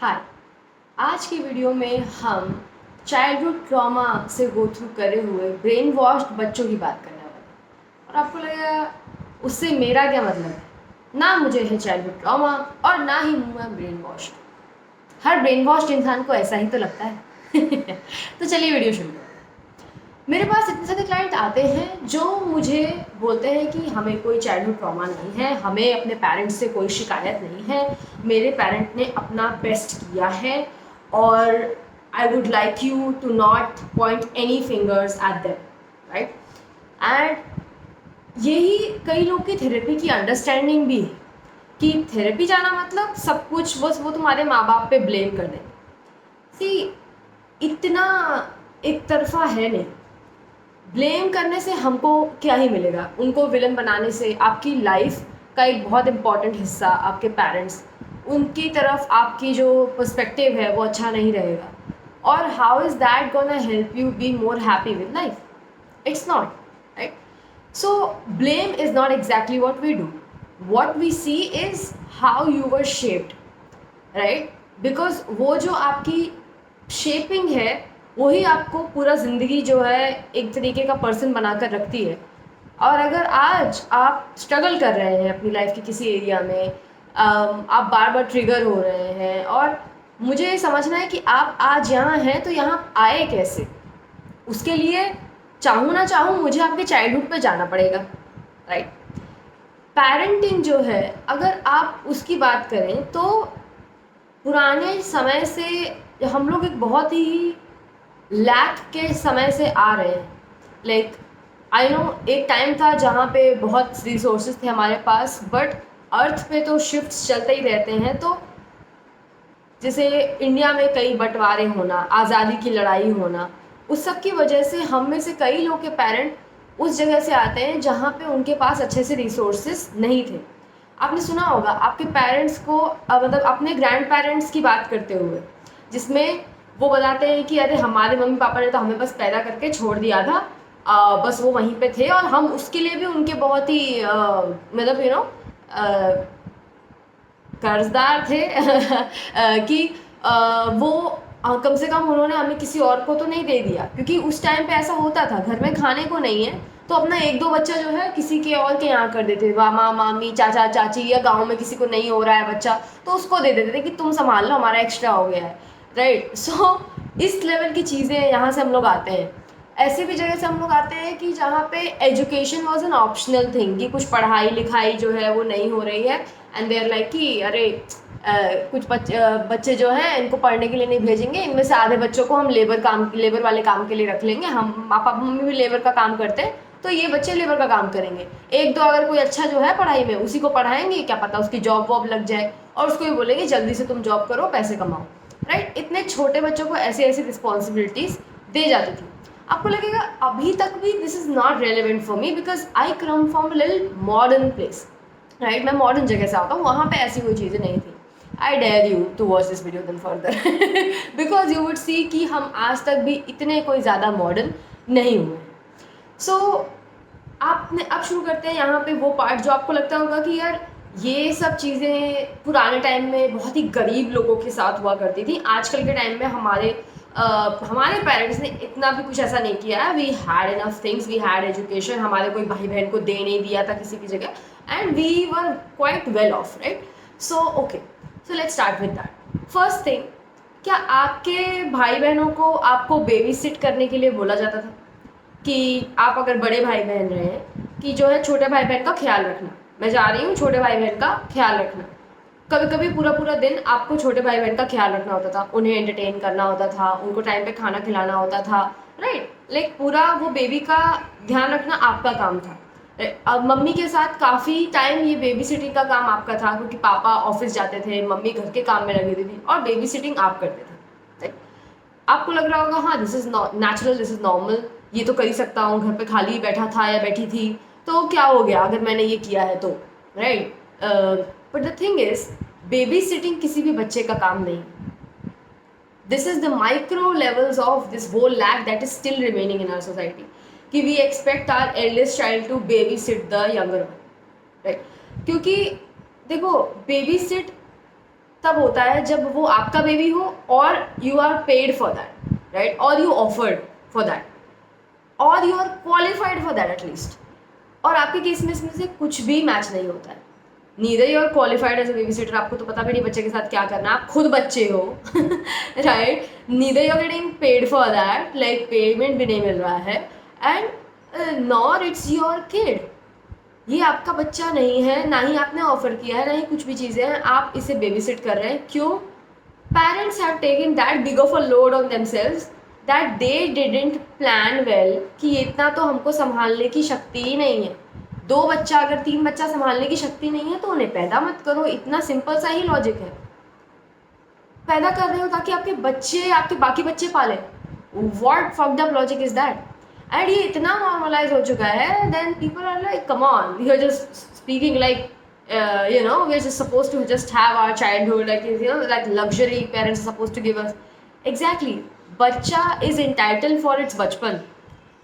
हाय। आज की वीडियो में हम चाइल्डहुड ट्रॉमा से गो थ्रू करे हुए ब्रेन वॉश्ड बच्चों की बात करने वाले हैं। और आपको लगेगा उससे मेरा क्या मतलब है। ना मुझे है चाइल्डहुड ट्रॉमा और ना ही हूँ मैं ब्रेन वॉश्ड। हर ब्रेन वॉश्ड इंसान को ऐसा ही तो लगता है। तो चलिए वीडियो शुरू करते हैं। मेरे पास इतने सारे क्लाइंट आते हैं जो मुझे बोलते हैं कि हमें कोई चाइल्डहुड ट्रॉमा नहीं है, हमें अपने पेरेंट्स से कोई शिकायत नहीं है, मेरे पेरेंट ने अपना बेस्ट किया है और I would like you to not point any fingers at them, right. And यही कई लोग की थेरेपी की अंडरस्टैंडिंग भी है कि थेरेपी जाना मतलब सब कुछ बस वो तुम्हारे माँ बाप पे ब्लेम कर देंगे। सी, इतना एक तरफा है नहीं। ब्लेम करने से हमको क्या ही मिलेगा, उनको विलन बनाने से आपकी लाइफ का एक बहुत इंपॉर्टेंट हिस्सा आपके पेरेंट्स, उनकी तरफ आपकी जो पर्सपेक्टिव है वो अच्छा नहीं रहेगा। और how is that gonna help you be more happy with life? It's not, right. So blame is not exactly what we do, what we see is how you were shaped, right. Because वो जो आपकी shaping है वही आपको पूरा ज़िंदगी जो है एक तरीके का पर्सन बनाकर रखती है। और अगर आज आप स्ट्रगल कर रहे हैं अपनी लाइफ के किसी एरिया में, आप बार बार ट्रिगर हो रहे हैं और मुझे ये समझना है कि आप आज यहाँ हैं तो यहाँ आए कैसे। उसके लिए चाहूँ ना चाहूँ मुझे आपके चाइल्डहुड पे जाना पड़ेगा, राइट। पेरेंटिंग जो है अगर आप उसकी बात करें तो पुराने समय से हम लोग एक बहुत ही लैक के समय से आ रहे हैं। लाइक आई नो एक टाइम था जहाँ पे बहुत रिसोर्सेज थे हमारे पास, बट अर्थ पे तो शिफ्ट्स चलते ही रहते हैं। तो जैसे इंडिया में कई बंटवारे होना, आज़ादी की लड़ाई होना, उस सब की वजह से हम में से कई लोग के पेरेंट उस जगह से आते हैं जहाँ पे उनके पास अच्छे से रिसोर्सेज नहीं थे। आपने सुना होगा आपके पेरेंट्स को मतलब अपने ग्रैंड पेरेंट्स की बात करते हुए, जिसमें वो बताते हैं कि अरे हमारे मम्मी पापा ने तो हमें बस पैदा करके छोड़ दिया था, बस वो वहीं पे थे और हम उसके लिए भी उनके बहुत ही मतलब कर्जदार थे। कि वो कम से कम उन्होंने हमें किसी और को तो नहीं दे दिया, क्योंकि उस टाइम पे ऐसा होता था घर में खाने को नहीं है तो अपना एक दो बच्चा जो है किसी के और के यहाँ कर देते थे, मामा मामी चाचा चाची, या गांव में किसी को नहीं हो रहा है बच्चा तो उसको दे देते थे कि तुम संभाल लो हमारा एक्स्ट्रा हो गया है, राइट। सो इस लेवल की चीज़ें यहाँ से हम लोग आते हैं। ऐसे भी जगह से हम लोग आते हैं कि जहाँ पे education was an optional thing, कि कुछ पढ़ाई लिखाई जो है वो नहीं हो रही है एंड दे आर लाइक कि अरे कुछ बच्चे जो हैं इनको पढ़ने के लिए नहीं भेजेंगे, इनमें से आधे बच्चों को हम लेबर वाले काम के लिए रख लेंगे, हम पापा मम्मी भी लेबर का काम करते हैं तो ये बच्चे लेबर का काम करेंगे। एक दो अगर कोई अच्छा जो है पढ़ाई में उसी को पढ़ाएंगे, क्या पता उसकी जॉब वॉब लग जाए और उसको ये बोलेंगे जल्दी से तुम जॉब करो पैसे कमाओ, राइट। इतने छोटे बच्चों को ऐसी ऐसी रिस्पॉन्सिबिलिटीज़ दे जाती थी। आपको लगेगा अभी तक भी this is not relevant for me because I come from a little modern place, right. मैं मॉडर्न जगह से आता हूँ, वहाँ पे ऐसी कोई चीज़ें नहीं थी। I dare you to watch this video then further because you would see कि हम आज तक भी इतने कोई ज़्यादा मॉडर्न नहीं हुए हैं। सो आपने अब शुरू करते हैं यहाँ पे वो पार्ट जो आपको लगता होगा कि यार ये सब चीज़ें पुराने टाइम में बहुत ही गरीब लोगों के साथ हुआ करती थी, आजकल के टाइम में हमारे पेरेंट्स ने इतना भी कुछ ऐसा नहीं किया है। We had enough things, we had education, हमारे कोई भाई बहन को दे नहीं दिया था किसी की जगह and we were quite well off, right. So okay, so let's start with that. First thing, क्या आपके भाई बहनों को आपको बेबी सिट करने के लिए बोला जाता था कि आप अगर बड़े भाई बहन रहे हैं कि जो है छोटे भाई बहन का ख्याल रखना, मैं जा रही हूँ छोटे भाई बहन का ख्याल रखना। कभी कभी पूरा पूरा दिन आपको छोटे भाई बहन का ख्याल रखना होता था, उन्हें एंटरटेन करना होता था, उनको टाइम पे खाना खिलाना होता था, राइट। लाइक पूरा वो बेबी का ध्यान रखना आपका काम था। अब मम्मी के साथ काफ़ी टाइम ये बेबी सिटिंग का काम आपका था, क्योंकि पापा ऑफिस जाते थे, मम्मी घर के काम में लगी रहती थी और बेबी सिटिंग आप करते थे, राइट। आपको लग रहा होगा हाँ this is natural, this is normal, ये तो कर ही सकता हूँ, घर पे खाली बैठा था या बैठी थी तो क्या हो गया अगर मैंने ये किया है तो, right. But the thing is baby sitting किसी भी बच्चे का काम नहीं। This is the micro levels of this whole lack that is still remaining in our society, कि we expect our eldest child to baby sit the younger one, right. क्योंकि देखो baby seat तब होता है जब वो आपका बेबी हो और you are paid for that, right, और यू ऑफर्ड फॉर दैट, और you are qualified for that at least. और आपके केस में इसमें से कुछ भी मैच नहीं होता है। Neither you are qualified as a baby sitter, आपको तो पता भी नहीं बच्चे के साथ क्या करना है, आप खुद बच्चे हो right, neither you are getting paid for that, like payment भी नहीं मिल रहा है, and nor it's your kid, ये आपका बच्चा नहीं है, ना ही आपने ऑफर किया है, ना ही कुछ भी चीज़ें हैं, आप इसे बेबी सिट कर रहे हैं। क्यों? Parents have taken that big of a load on themselves that they didn't plan well, कि इतना तो हमको संभालने की शक्ति ही नहीं है। 2 बच्चा अगर 3 बच्चा संभालने की शक्ति नहीं है तो उन्हें पैदा मत करो, इतना सिंपल सा ही लॉजिक है। पैदा कर रहे हो ताकि आपके बच्चे, आपके बाकी बच्चे पाले, what fucked up logic is that? And ये इतना नॉर्मलाइज हो चुका है, then people are like come on, we are just speaking like you know, we're just supposed to just have our childhood, like, you know, like luxury parents are supposed to give us. Exactly, बच्चा is entitled for its बचपन।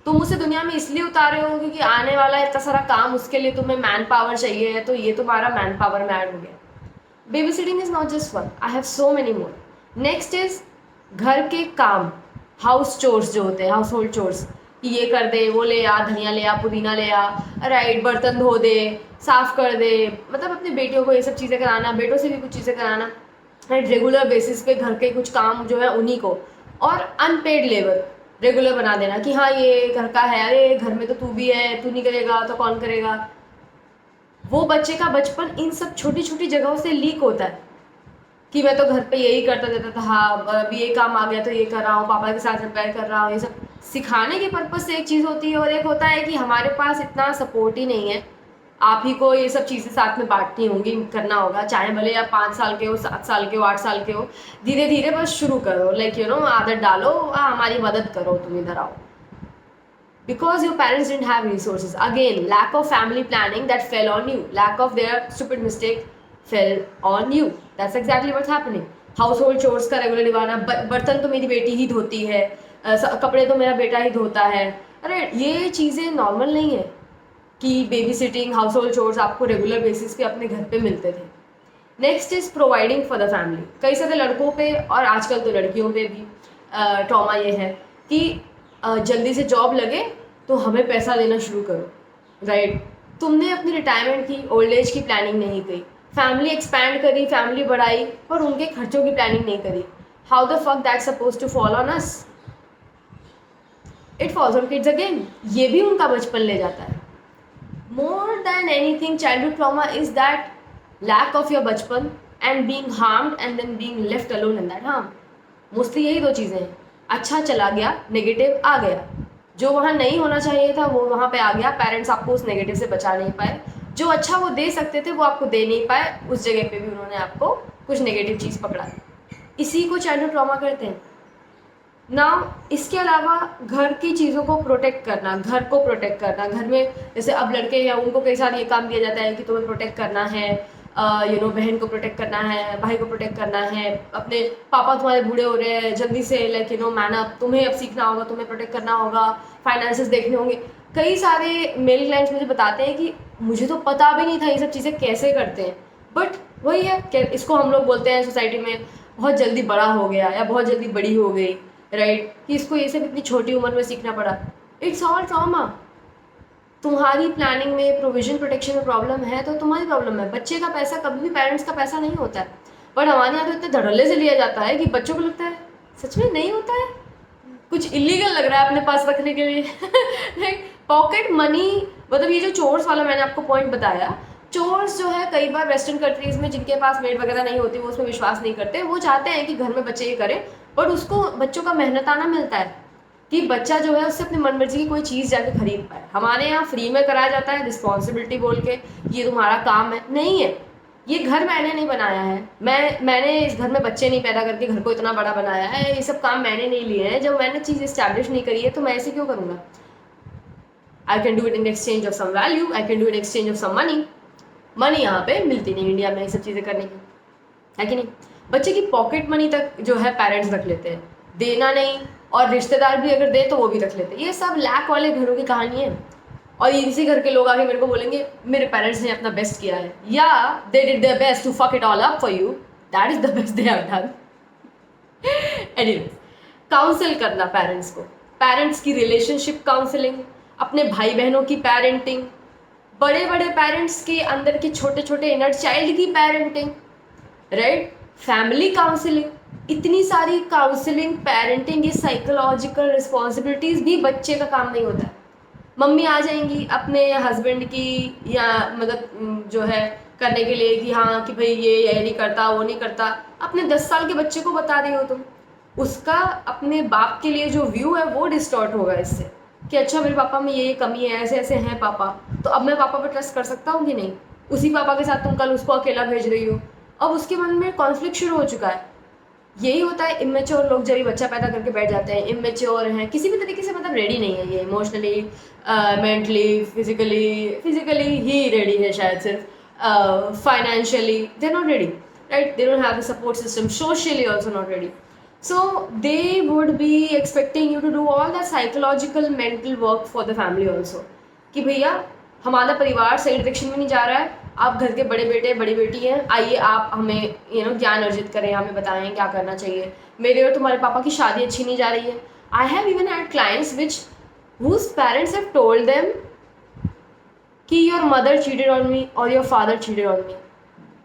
तुम उसे दुनिया में इसलिए उतारे हो क्योंकि आने वाला इतना सारा काम, उसके लिए तुम्हें मैन पावर चाहिए है, तो ये तुम्हारा मैन पावर में ऐड हो गया। Baby sitting is not just one, I have so many more. Next is घर के काम, हाउस चोर्स जो होते हैं, हाउस होल्ड चोर्स, कि ये कर दे, वो ले आ, धनिया ले आ, पुदीना ले आ, राइट, बर्तन धो दे, साफ कर दे, मतलब अपनी बेटियों को ये सब चीज़ें कराना, बेटों से भी कुछ चीज़ें कराना, राइट, रेगुलर बेसिस पे घर के कुछ काम जो है उन्हीं को, और अनपेड लेबर रेगुलर बना देना कि हाँ ये घर का है, अरे घर में तो तू भी है, तू नहीं करेगा तो कौन करेगा। वो बच्चे का बचपन इन सब छोटी छोटी जगहों से लीक होता है कि मैं तो घर पे यही करता रहता था, हाँ अभी ये काम आ गया तो ये कर रहा हूँ, पापा के साथ रिपेयर कर रहा हूँ, ये सब सिखाने के पर्पज़ से एक चीज़ होती है, और एक होता है कि हमारे पास इतना सपोर्ट ही नहीं है, आप ही को ये सब चीज़ें साथ में बांटनी होंगी, करना होगा, चाहे भले आप 5 साल के हो, 7 साल के हो, 8 साल के हो, धीरे धीरे बस शुरू करो, लाइक यू नो, आदत डालो, हमारी मदद करो, तुम इधर आओ। Because your parents didn't have resources. Again, lack of family planning that fell on you. Lack of their stupid mistake fell on you. That's exactly what's happening. Household chores का regular निभाना, बर्तन तो मेरी बेटी ही धोती है, कपड़े तो मेरा बेटा ही धोता है, अरे ये चीज़ें नॉर्मल नहीं है कि baby sitting, house hold chores आपको रेगुलर बेसिस पे अपने घर पे मिलते थे। Next is providing for the family. कई सारे लड़कों पे और आजकल तो लड़कियों पे भी ट्रॉमा ये है कि जल्दी से जॉब लगे तो हमें पैसा देना शुरू करो, राइट, तुमने अपनी रिटायरमेंट की, ओल्ड एज की प्लानिंग नहीं की, फैमिली एक्सपैंड करी, फैमिली बढ़ाई, पर उनके खर्चों की प्लानिंग नहीं करी। How the fuck that suppose to fall on us? It falls on kids again, ये भी उनका बचपन ले जाता है। More than anything, childhood trauma is that lack of your बचपन and being harmed and then being left alone in that harm. Mostly यही 2 चीज़ें हैं। अच्छा चला गया, नेगेटिव आ गया, जो वहाँ नहीं होना चाहिए था वो वहाँ पे आ गया, पेरेंट्स आपको उस नेगेटिव से बचा नहीं पाए, जो अच्छा वो दे सकते थे वो आपको दे नहीं पाए, उस जगह पे भी उन्होंने आपको कुछ नेगेटिव चीज़ पकड़ा दी। इसी को चाइल्डहुड ट्रॉमा कहते हैं ना। इसके अलावा घर की चीज़ों को प्रोटेक्ट करना, घर को प्रोटेक्ट करना, घर में जैसे अब लड़के हैं उनको कई सारे ये काम दिया जाता है कि तुम्हें प्रोटेक्ट करना है, यू नो, बहन को प्रोटेक्ट करना है, भाई को प्रोटेक्ट करना है, अपने पापा तुम्हारे बूढ़े हो रहे हैं, जल्दी से like you know man up, तुम्हें अब सीखना होगा, तुम्हें प्रोटेक्ट करना होगा, फाइनेंसेस देखने होंगे। कई सारे मेल क्लाइंट्स मुझे बताते हैं कि मुझे तो पता भी नहीं था ये सब चीज़ें कैसे करते हैं, बट वही है कि इसको हम लोग बोलते हैं सोसाइटी में बहुत जल्दी बड़ा हो गया या बहुत जल्दी बड़ी हो गई, राइट, कि इसको ये सब इतनी छोटी उम्र में सीखना पड़ा। It's all trauma. तुम्हारी प्लानिंग में, प्रोविजन प्रोटेक्शन में प्रॉब्लम है तो तुम्हारी प्रॉब्लम है। बच्चे का पैसा कभी भी पेरेंट्स का पैसा नहीं होता है, बट हमारे यहाँ तो इतने धड़ल्ले से लिया जाता है कि बच्चों को लगता है सच में नहीं होता है, कुछ इलीगल लग रहा है अपने पास रखने के लिए। पॉकेट मनी, मतलब ये जो चोर्स वाला मैंने आपको पॉइंट बताया, चोर्स जो है कई बार वेस्टर्न कंट्रीज़ में जिनके पास मेड वगैरह नहीं होती वो उसमें विश्वास नहीं करते, वो चाहते हैं कि घर में बच्चे ये करें, बट उसको बच्चों का मेहनताना मिलता है कि बच्चा जो है उससे अपनी मनमर्जी की कोई चीज़ जाके खरीद पाए। हमारे यहाँ फ्री में कराया जाता है रिस्पॉन्सिबिलिटी बोल के, ये तुम्हारा काम है, नहीं है। ये घर मैंने नहीं बनाया है, मैंने इस घर में बच्चे नहीं पैदा करके घर को इतना बड़ा बनाया है, ये सब काम मैंने नहीं लिए हैं। जब मैंने चीज़ इस्टेब्लिश नहीं करी है तो मैं ऐसे क्यों करूँगा? I can do it in exchange of some value, I can do in exchange of some money. Money यहाँ पे मिलती नहीं इंडिया में ये सब चीज़ें करने की, है कि नहीं? बच्चे की पॉकेट मनी तक जो है पेरेंट्स रख लेते हैं, देना नहीं, और रिश्तेदार भी अगर दे तो वो भी रख लेते हैं। ये सब लैक वाले घरों की कहानी है, और इसी घर के लोग आके मेरे को बोलेंगे मेरे पेरेंट्स ने अपना बेस्ट किया है, या they did their best to fuck it all up for you, that is the best they have done. Anyways, counsel करना पेरेंट्स को, पेरेंट्स की रिलेशनशिप काउंसलिंग, अपने भाई बहनों की पेरेंटिंग, बड़े बड़े पेरेंट्स के अंदर के छोटे छोटे इनर चाइल्ड की पेरेंटिंग, राइट, फैमिली काउंसलिंग, इतनी सारी काउंसलिंग, पेरेंटिंग, ये साइकोलॉजिकल रिस्पॉन्सिबिलिटीज़ भी बच्चे का काम नहीं होता है. मम्मी आ जाएंगी अपने हस्बैंड की या मदद जो है करने के लिए कि हाँ कि भाई ये नहीं करता वो नहीं करता, अपने 10 साल के बच्चे को बता रही हो तुम, उसका अपने बाप के लिए जो व्यू है वो डिस्टॉर्ट होगा इससे कि अच्छा मेरे पापा में ये कमी है, ऐसे ऐसे हैं पापा, तो अब मैं पापा पर ट्रस्ट कर सकता हूँ कि नहीं. उसी पापा के साथ तुम कल उसको अकेला भेज रही हो, अब उसके मन में कॉन्फ्लिक्ट शुरू हो चुका है. यही होता है इमेच्योर लोग जब भी बच्चा पैदा करके बैठ जाते हैं, इमेच्योर हैं, किसी भी तरीके से मतलब रेडी नहीं है ये, इमोशनली, मेंटली, फिजिकली ही रेडी है शायद, सिर्फ financially they are not ready, right, they don't have the support system, socially also not ready. So they would be expecting you to do all that psychological mental work for the family also, कि भैया हमारा परिवार सही direction में नहीं जा रहा है, आप घर के बड़े बेटे बड़ी बेटी हैं, आइए आप हमें ज्ञान अर्जित करें, हमें बताएं क्या करना चाहिए, मेरे और तुम्हारे पापा की शादी अच्छी नहीं जा रही है. I have even had clients which whose parents have told them कि your mother cheated on me और your father cheated on me.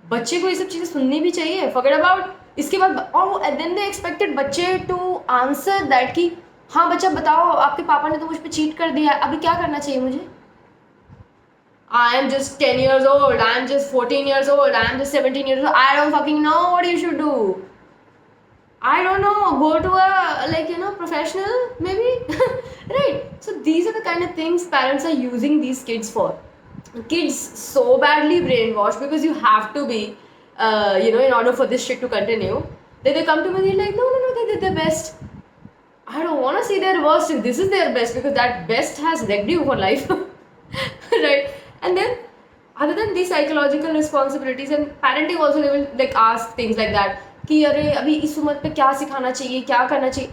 बच्चे को ये सब चीज़ें सुननी भी चाहिए, फॉरगेट अबाउट इसके बाद, और देन दे एक्सपेक्टेड बच्चे टू आंसर दैट कि हाँ बच्चा बताओ आपके पापा ने तो मुझ पर चीट कर दिया, अभी क्या करना चाहिए मुझे. I am just 10 years old, I am just 14 years old, I am just 17 years old, I don't fucking know what you should do. I don't know, go to a professional maybe. Right, so these are the kind of things parents are using these kids for. Kids so badly brainwashed because you have to be in order for this shit to continue, they come to me and they're like, no, they did their best. I don't want to see their worst if this is their best, because that best has wrecked you for life. Right, and then other than these psychological responsibilities and parenting also, they will like ask things like that कि अरे अभी इस उम्र पे क्या सिखाना चाहिए, क्या करना चाहिए.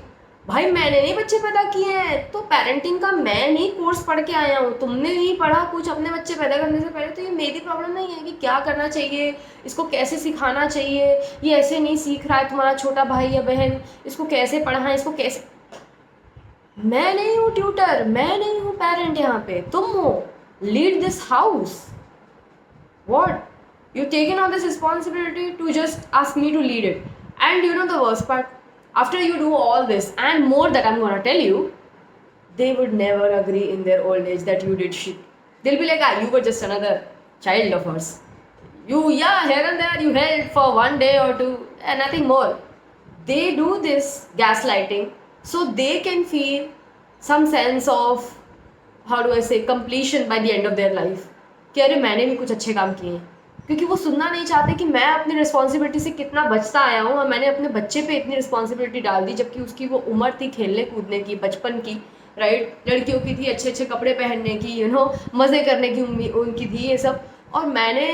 भाई मैंने नहीं बच्चे पैदा किए हैं, तो पेरेंटिंग का मैं नहीं कोर्स पढ़ के आया हूँ, तुमने नहीं पढ़ा कुछ अपने बच्चे पैदा करने से पहले, तो ये मेरी प्रॉब्लम नहीं है कि क्या करना चाहिए, इसको कैसे सिखाना चाहिए, ये ऐसे नहीं सीख रहा है तुम्हारा छोटा भाई या बहन, इसको कैसे पढ़ाएं, इसको कैसे. मैं नहीं हूँ ट्यूटर, मैं नहीं हूँ पेरेंट, यहाँ पे तुम हो. Lead this house. What, you've taken on this responsibility to just ask me to lead it. And you know the worst part, after you do all this and more that I'm gonna tell you, they would never agree in their old age that you did shit. They'll be like, you were just another child of ours. You, here and there you helped for one day or two and nothing more. They do this gaslighting so they can feel some sense of, how do I say, completion by the end of their life, कि अरे मैंने भी कुछ अच्छे काम किए हैं. क्योंकि वो सुनना नहीं चाहते कि मैं अपनी रिस्पॉन्सिबिलिटी से कितना बचता आया हूँ और मैंने अपने बच्चे पे इतनी रिस्पॉन्सिबिलिटी डाल दी, जबकि उसकी वो उम्र थी खेलने कूदने की, बचपन की, राइट, लड़कियों की थी अच्छे अच्छे कपड़े पहनने की, मज़े करने की उनकी थी ये सब, और मैंने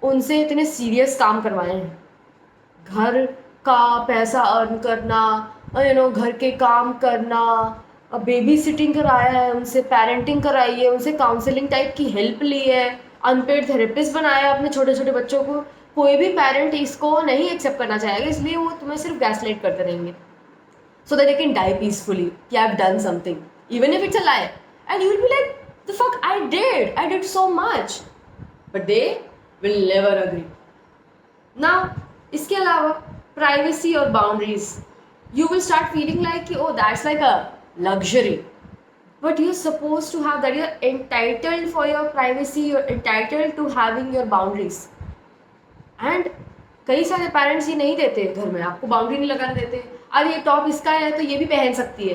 उनसे इतने सीरियस काम करवाए हैं, घर का पैसा अर्न करना, घर के काम करना, बेबी सिटिंग कराया है उनसे, पेरेंटिंग कराई है उनसे, काउंसलिंग टाइप की हेल्प ली है, अनपेड थेरेपिस्ट बनाया अपने छोटे छोटे बच्चों को. कोई भी पेरेंट इसको नहीं एक्सेप्ट करना चाहेगा, इसलिए वो तुम्हें सिर्फ गैसलाइट करते रहेंगे so that they can die peacefully कि I've done something even if it's a lie, and you will be like, the fuck, I did so much, but they will never agree. Now इसके अलावा privacy और boundaries, you will start feeling like oh that's like a luxury, but you're supposed to have that. You're entitled for your privacy, you're entitled to having your boundaries. And कई सारे parents ये नहीं देते घर में, आपको boundary नहीं लगाने देते. अरे ये टॉप इसका है तो ये भी पहन सकती है,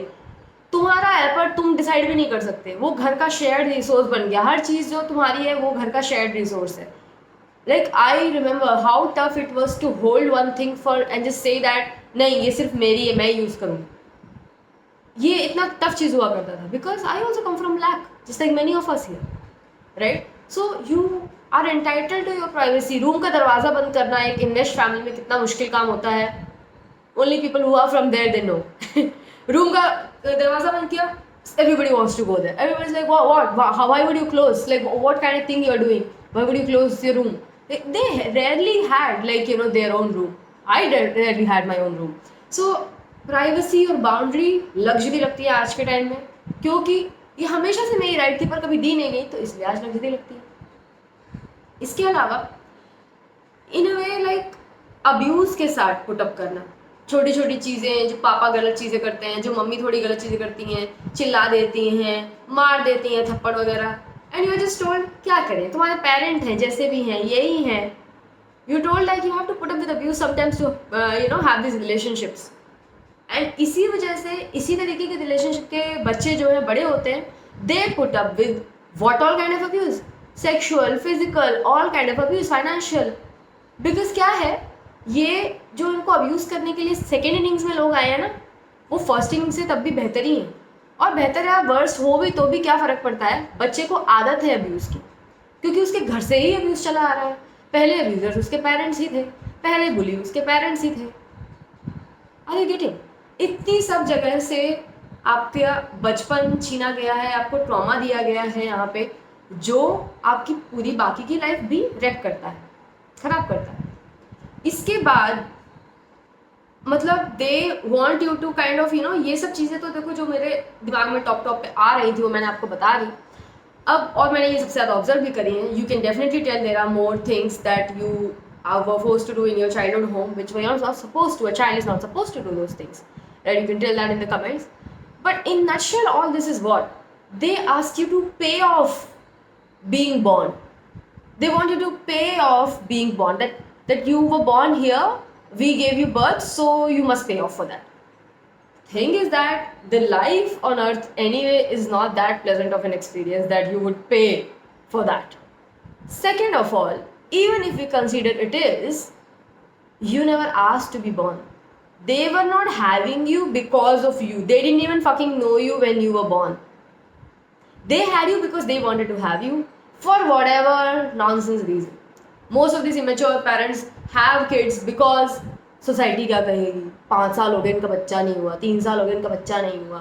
तुम्हारा है पर तुम डिसाइड भी नहीं कर सकते. वो घर का शेयर्ड रिसोर्स बन गया, हर चीज़ जो तुम्हारी है वो घर का शेयर्ड रिसोर्स है. Like I remember how tough it was to hold one thing for and just say that नहीं ये सिर्फ मेरी है, मैं यूज़ करूँ. ये इतना टफ चीज़ हुआ करता था, because I also come from lack just like many of us here, right. So you are entitled to your privacy. Room का दरवाज़ा बंद करना एक इन्वेस्ट फैमिली में कितना मुश्किल काम होता है, only people who are from there they know. Room का दरवाज़ा बंद किया, everybody wants to go there. Everybody's like, what? Why would you close? Like, what kind of thing you are doing? Why would you close your room? they rarely had like their own room. I rarely had my own room. So privacy और boundary luxury लगती है आज के time में, क्योंकि ये हमेशा से मेरी राइट थी पर कभी दी नहीं गई, तो इसलिए आज लग्जरी लगती है। इसके अलावा इन अ वे लाइक अब्यूज़ के साथ पुटअप करना, छोटी छोटी चीज़ें जो पापा गलत चीज़ें करते हैं, जो मम्मी थोड़ी गलत चीज़ें करती हैं, चिल्ला देती हैं, मार देती हैं थप्पड़ वगैरह, एंड यू जस्ट टोल्ड क्या करें, तुम्हारे पेरेंट हैं, जैसे भी हैं यही हैं, you told like you have to put up with abuse sometimes to have this relationships. And इसी वजह से इसी तरीके के रिलेशनशिप के बच्चे जो हैं बड़े होते हैं, they put up with what all kind of abuse, sexual, physical, all kind of abuse, financial. Because क्या है, ये जो उनको अब्यूज़ करने के लिए सेकेंड इनिंग्स में लोग आए हैं ना, वो फर्स्ट इनिंग्स से तब भी बेहतर ही हैं। और बेहतर है वर्स्ट हो भी तो भी क्या फ़र्क पड़ता है, बच्चे को आदत है अब्यूज़ की, क्योंकि उसके घर से ही अब्यूज़ चला आ रहा है। पहले अब्यूज़र्स उसके पेरेंट्स ही थे, पहले बुली उसके पेरेंट्स ही थे। Are you getting? इतनी सब जगह से आपका बचपन छीना गया है, आपको ट्रॉमा दिया गया है यहाँ पे, जो आपकी पूरी बाकी की लाइफ भी रेप करता है, ख़राब करता है। इसके बाद मतलब they want you to kind of ये सब चीज़ें तो देखो जो मेरे दिमाग में टॉप पे आ रही थी वो मैंने आपको बता दी अब, और मैंने ये सबसे ज़्यादा ऑब्जर्व भी करी है। You can definitely tell there are more things that you were forced to do in your childhood home which were not supposed to. A child is not supposed to do those things, right? You can tell that in the comments. But in nutshell, all this is what they ask you to pay off being born. They want you to pay off being born, that you were born here, we gave you birth, so you must pay off for that. Thing is that the life on earth anyway is not that pleasant of an experience that you would pay for that. Second of all, even if we consider it is, you never asked to be born. They were not having you because of you. They didn't even fucking know you when you were born. They had you because they wanted to have you for whatever nonsense reason. Most of these immature parents have kids because society क्या कहेगी, 5 साल हो गए इनका बच्चा नहीं हुआ, 3 साल हो गए इनका बच्चा नहीं हुआ,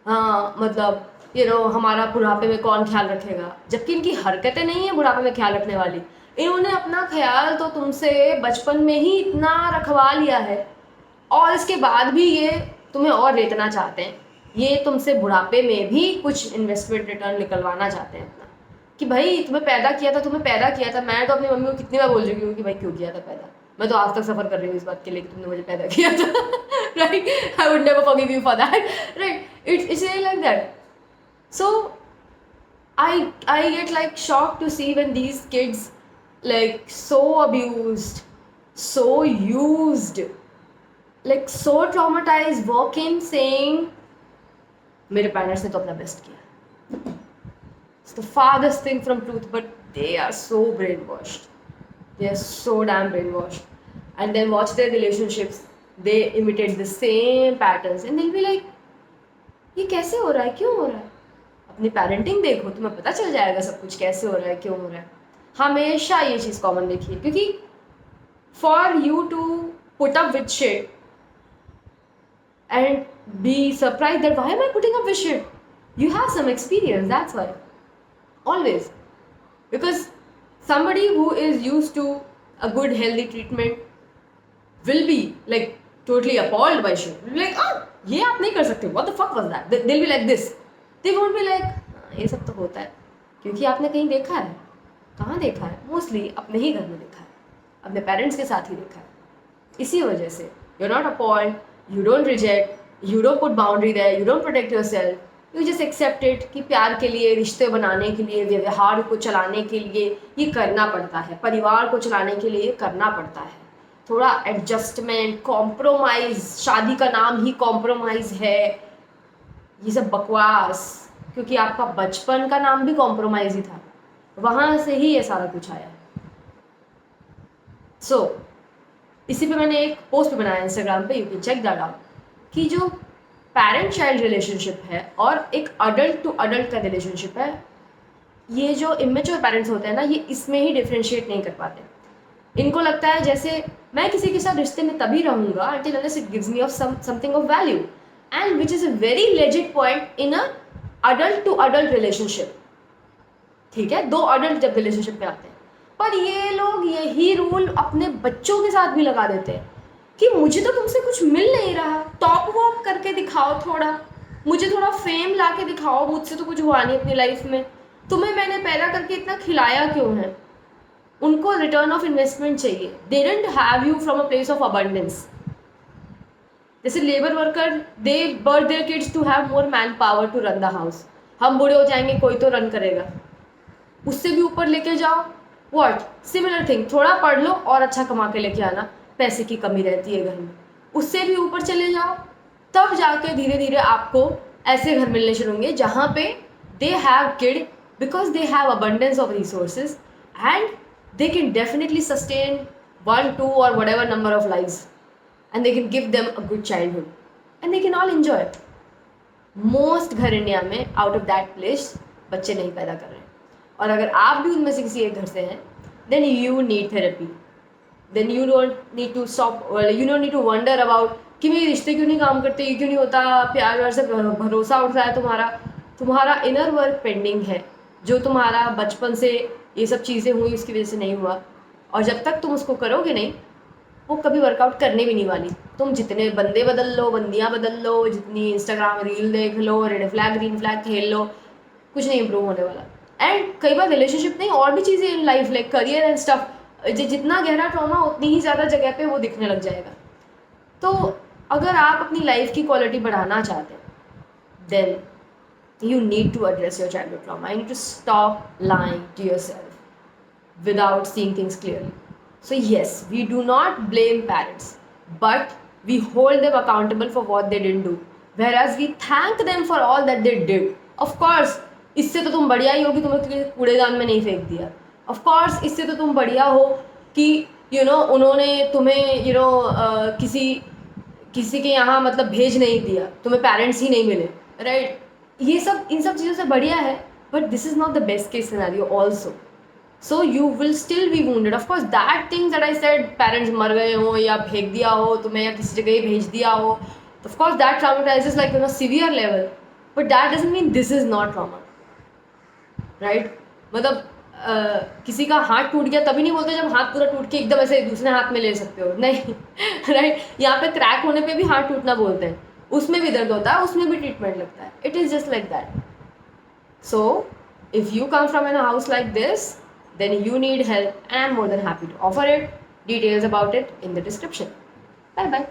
हाँ मतलब हमारा बुढ़ापे में कौन ख्याल रखेगा, जबकि इनकी हरकतें नहीं है बुढ़ापे में ख्याल रखने वाली। इन्होंने अपना ख्याल तो तुमसे बचपन में ही इतना रखवा लिया है, और इसके बाद भी ये तुम्हें और लेतना चाहते हैं, ये तुमसे बुढ़ापे में भी कुछ इन्वेस्टमेंट रिटर्न निकलवाना चाहते हैं अपना, कि भाई तुम्हें पैदा किया था। मैं तो अपनी मम्मी को कितनी बार बोल चुकी हूँ कि भाई क्यों किया था पैदा, मैं तो आज तक सफ़र कर रही हूँ इस बात के लिए कि तुमने मुझे पैदा किया था, right? I would never forgive you for that, right? It's like that. So I get like shock to see when these kids like so abused, so used, like so traumatised, walk in saying मेरे parents ने तो अपना best किया। It's the farthest thing from truth, but they are so brainwashed. They are so damn brainwashed. And then watch their relationships. They imitate the same patterns. And they'll be like, ये कैसे हो रहा है, क्यों हो रहा है? अपनी पेरेंटिंग देखो, तुम्हें पता चल जाएगा सब कुछ कैसे हो रहा है, क्यों हो रहा है। हमेशा ये चीज़ कॉमन देखिए, क्योंकि for you to put up with shit and be surprised that why am I putting up with shit? You have some experience, that's why. Always. Because somebody who is used to a good healthy treatment will be like totally appalled by shit. Will be like, oh, ये आप नहीं कर सकते, what the fuck was that? They'll be like this. They won't be like, ये सब तो होता है, क्योंकि आपने कहीं देखा है। कहाँ देखा है? मोस्टली अपने ही घर में देखा है, अपने पेरेंट्स के साथ ही देखा है। इसी वजह से you're not appalled, you don't reject, you don't put boundary there, you don't protect yourself. You just accept it कि प्यार के लिए, रिश्ते बनाने के लिए, व्यवहार को चलाने के लिए ये करना पड़ता है, परिवार को चलाने के लिए करना पड़ता है। थोड़ा एडजस्टमेंट, कॉम्प्रोमाइज़, शादी का नाम ही कॉम्प्रोमाइज़ है, ये सब बकवास, क्योंकि आपका बचपन का नाम भी कॉम्प्रोमाइज़ ही था, वहाँ से ही ये सारा कुछ आया। सो इसी पे मैंने एक पोस्ट भी बनाया इंस्टाग्राम पे, you can check that out, कि जो पेरेंट चाइल्ड रिलेशनशिप है और एक अडल्ट टू अडल्ट का रिलेशनशिप है, ये जो इमेच्योर पेरेंट्स होते हैं ना, ये इसमें ही डिफ्रेंशिएट नहीं कर पाते। इनको लगता है जैसे मैं किसी के साथ रिश्ते में तभी रहूँगा until unless it gives me of something of value, and which is a very legit point in a adult to adult relationship। ठीक है, दो अडल्ट जब रिलेशनशिप में आते हैं पर ये लोग यही रूल अपने बच्चों के साथ भी लगा देते हैं कि मुझे तो तुमसे कुछ मिल नहीं रहा, टॉप वॉप करके दिखाओ थोड़ा, मुझे थोड़ा फेम ला के दिखाओ, मुझसे तो कुछ हुआ नहीं अपनी लाइफ में, तुम्हें मैंने पैदा करके इतना खिलाया क्यों है। उनको रिटर्न ऑफ इन्वेस्टमेंट चाहिए। They didn't have you from a place of abundance. जैसे labour worker, they birth their kids to have more man power to run the house. हम बूढ़े हो जाएंगे, कोई तो रन करेगा। उससे भी ऊपर लेके जाओ, व्हाट सिमिलर थिंग, थोड़ा पढ़ लो और अच्छा कमा के लेके आना, पैसे की कमी रहती है घर में। उससे भी ऊपर चले जाओ, तब जाके धीरे धीरे आपको ऐसे घर मिलने शुरू होंगे जहाँ पे they have kid because they have abundance of resources and they can definitely sustain 1, 2 or whatever number of lives, and they can give them a good childhood and they can all enjoy it. Most घर India में out of that place बच्चे नहीं पैदा कर रहे हैं, और अगर आप भी उनमें से किसी एक घर से हैं, then you need therapy, then you don't need to stop, you don't need to wonder about कि मेरे रिश्ते क्यों नहीं काम करते, ये क्यों नहीं होता, प्यार व्यार से भरोसा उठ रहा है तुम्हारा इनर वर्क पेंडिंग है, जो तुम्हारा बचपन से ये सब चीज़ें हुई उसकी वजह से नहीं हुआ, और जब तक तुम उसको करोगे नहीं वो कभी वर्कआउट करने भी नहीं वाली। तुम जितने बंदे बदल लो, बंदियाँ बदल लो, जितनी इंस्टाग्राम रील देख लो, रेड फ्लैग ग्रीन फ्लैग खेल लो, कुछ नहीं इम्प्रूव होने वाला। एंड कई बार रिलेशनशिप नहीं, और भी चीज़ें in life like career and stuff, जितना गहरा ट्रॉमा उतनी ही ज़्यादा जगह पे वो दिखने लग जाएगा। तो अगर आप अपनी लाइफ की क्वालिटी बढ़ाना चाहते हैं, then you need to address your childhood trauma. You need to stop lying to yourself without seeing things clearly. So yes, we do not blame parents, but we hold them accountable for what they didn't do, whereas we thank them for all that they did. Of course, इससे तो तुम बढ़िया ही हो कि तुम्हें कूड़ेदान में नहीं फेंक दिया। Of course, इससे तो तुम बढ़िया हो कि उन्होंने तुम्हें किसी के यहाँ मतलब भेज नहीं दिया, तुम्हें पेरेंट्स ही नहीं मिले, राइट? ये सब इन सब चीज़ों से बढ़िया है, but this is not the best case scenario also. So you will still be wounded. Of course that things that I said, parents मर गए हो या फेंक दिया हो तुम्हें या किसी जगह भेज दिया हो, of course that traumatises like severe level, but that doesn't mean this is not trauma, right? मतलब किसी का हाथ टूट गया तभी नहीं बोलते जब हाथ पूरा टूट के एकदम ऐसे दूसरे हाथ में ले सकते हो, नहीं राइट? यहाँ पे क्रैक होने पे भी हाथ टूटना बोलते हैं, उसमें भी दर्द होता है, उसमें भी ट्रीटमेंट लगता है। It is just like that. So if you come from an house like this, then you need help and I'm more than happy to offer it. Details about it in the description. Bye bye.